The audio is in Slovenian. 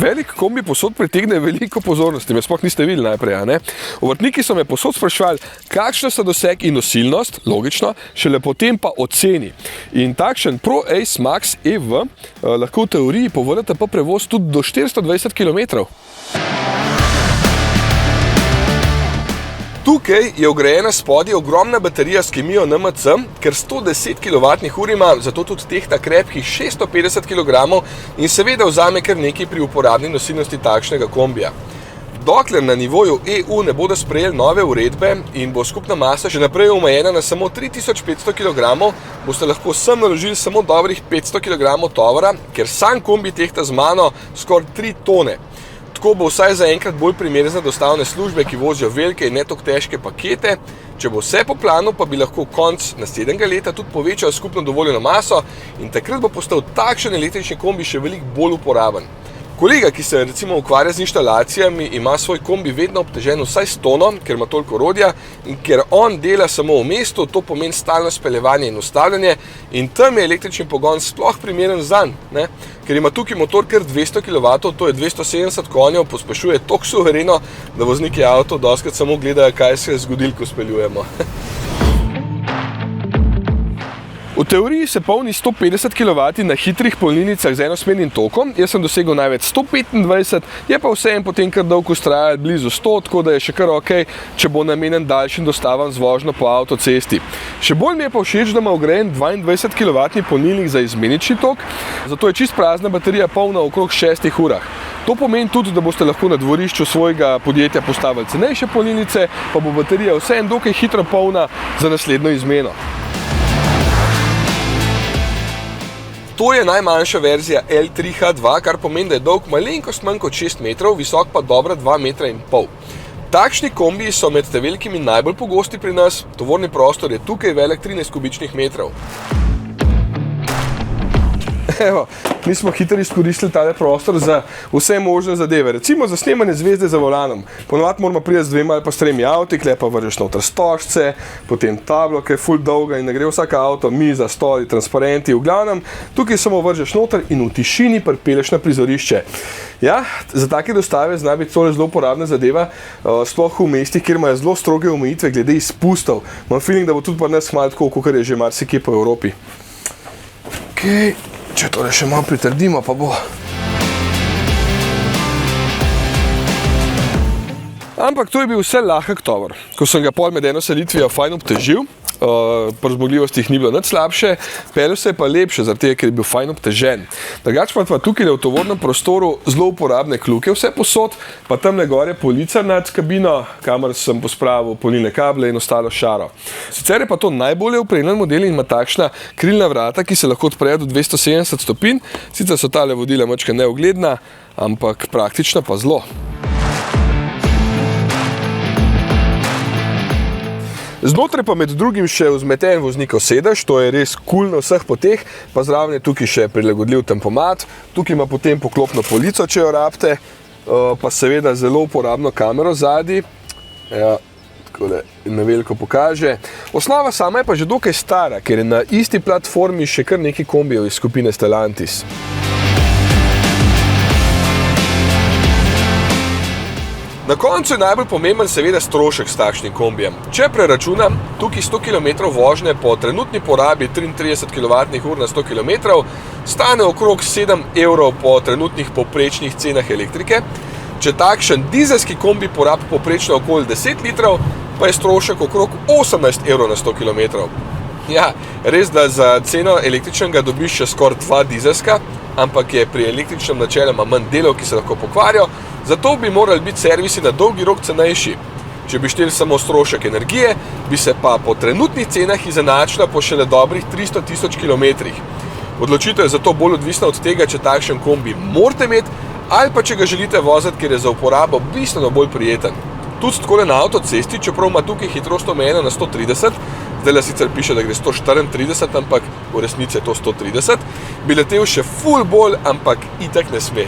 Velik kombi posod pritegne veliko pozornosti, me sploh niste videli najprej, a ne? Obrtniki so me posod sprašvali, kakšna sta doseg in nosilnost, logično, šele potem pa oceni. In takšen Pro Ace Max EV lahko v teoriji po VLTP prevoz tudi do 420 km. Tukaj je vgrajena spodaj ogromna baterija s kemijo NMC, ker 110 kWh ima, zato tudi tehta krepkih 650 kg in seveda vzame kar nekaj pri uporabni nosilnosti takšnega kombija. Dokler na nivoju EU ne bodo sprejeli nove uredbe in bo skupna masa še naprej omejena na samo 3500 kg, boste lahko sem naložili samo dobrih 500 kg tovora, ker sam kombi tehta z mano skoraj 3 tone. Tako bo vsaj zaenkrat bolj primeren za dostavne službe, ki vozijo velike in ne tako težke pakete. Če bo vse po planu, pa bi lahko konec naslednjega leta tudi povečal skupno dovoljeno maso in takrat bo postal takšen električni kombi še veliko bolj uporaben. Kolega, ki se recimo ukvarja z inštalacijami, ima svoj kombi vedno obtežen vsaj s tono, ker ima toliko orodja in ker on dela samo v mestu, to pomeni stalno speljevanje in ustavljanje in tam je električni pogon sploh primeren zanj, ne? Ker ima tukaj motor kar 200 kW, to je 270 konjev, pospešuje toliko suvereno, da vozniki avtov dostikrat samo gledajo, kaj se je zgodilo, ko speljujemo. V teoriji se polni 150 kW na hitrih polnilnicah z enosmernim tokom, jaz sem dosegel največ 125, je pa vseeno potem kar dolgo vztrajal blizu 100, tako da je še kar ok, če bo namenjen daljšim dostavam z vožnjo po avtocesti. Še bolj mi je pa všeč, da ima vgrajen 22 kW polnilnik za izmenični tok, zato je čist prazna baterija polna okrog 6 urah. To pomeni tudi, da boste lahko na dvorišču svojega podjetja postavili cenejše polnilnice, pa bo baterija vseeno dokaj hitro polna za naslednjo izmeno. To je najmanjša verzija L3H2, kar pomeni, da je dolg malenkost manj kot 6 metrov, visok pa dobra 2,5 metra. Takšni kombiji so med velikimi najbolj pogosti pri nas, tovorni prostor je tukaj velik 13 kubičnih metrov. Evo, mi smo hitro izkoristili tale prostor za vse možne zadeve. Recimo za snemanje zvezde za volanom. Ponovadi moramo priti z 2 ali pa s 3 avti, kle pa vržeš noter stožce, potem tablo, ki je ful dolga in ne gre vsaka avto, miza, stoli, transparenti. V glavnem, tukaj samo vržeš noter in v tišini pripeleš na prizorišče. Ja, za take dostave zna biti to zelo uporabna zadeva, sploh v mestih, kjer imajo zelo stroge omejitve glede izpustov. Imam feeling, da bo tudi pri nas malo tako, kakor je že marsikje po Evropi. Okej. Če tole še malo pritrdimo, pa bo. Ampak to je bil vse lahek tovor. Ko sem ga pol med eno selitvijo fajn obtežil, pri zmogljivostih ni bilo nič slabše, peljal se je pa lepše, zaradi tega, ker je bil fajn obtežen. Drugače pa tukaj v tovornem prostoru zelo uporabne kljuke, vse posod, pa tamle gore polica nad kabino, kamor sem pospravil polnilne kable in ostalo šaro. Sicer je pa to najbolje opremljen model in ima takšna krilna vrata, ki se lahko odprejo do 270 stopinj, sicer so tale vodila mačka neugledna, ampak praktična pa zelo. Znotraj pa med drugim še vzmeten voznikov sedež, to je res cool na vseh poteh, pa zraven je tukaj še prilagodljiv tempomat, tukaj ima potem poklopno polico, če jo rabite, pa seveda zelo uporabno kamero zadaj, ja, takole na veliko pokaže. Osnova sama je pa že dokaj stara, ker je na isti platformi še kar nekaj kombijev iz skupine Stellantis. Na koncu je najbolj pomemben seveda strošek s takšnim kombijem. Če preračunam, tukaj 100 km vožnje po trenutni porabi 33 kWh na 100 km stane okrog 7 € po trenutnih povprečnih cenah elektrike. Če takšen dizelski kombi porabi povprečno okoli 10 litrov, pa je strošek okrog 18 € na 100 km. Ja, res, da za ceno električnega dobiš še skoraj 2 dizelska, ampak je pri električnem načeloma manj delov, ki se lahko pokvarijo, zato bi morali biti servisi na dolgi rok cenejši. Če bi šteli samo strošek energije, bi se pa po trenutnih cenah izenačila po šele dobrih 300 000 km. Odločitev je zato bolj odvisna od tega, če takšen kombi morate imeti, ali pa če ga želite voziti, ker je za uporabo bistveno bolj prijeten. Tudi takole na avtocesti, čeprav ima tukaj hitrost omejeno na 130, zdaj sicer piše, da gre 134, ampak v resnici je to 130, bi letel še ful bolj, ampak itak ne sme.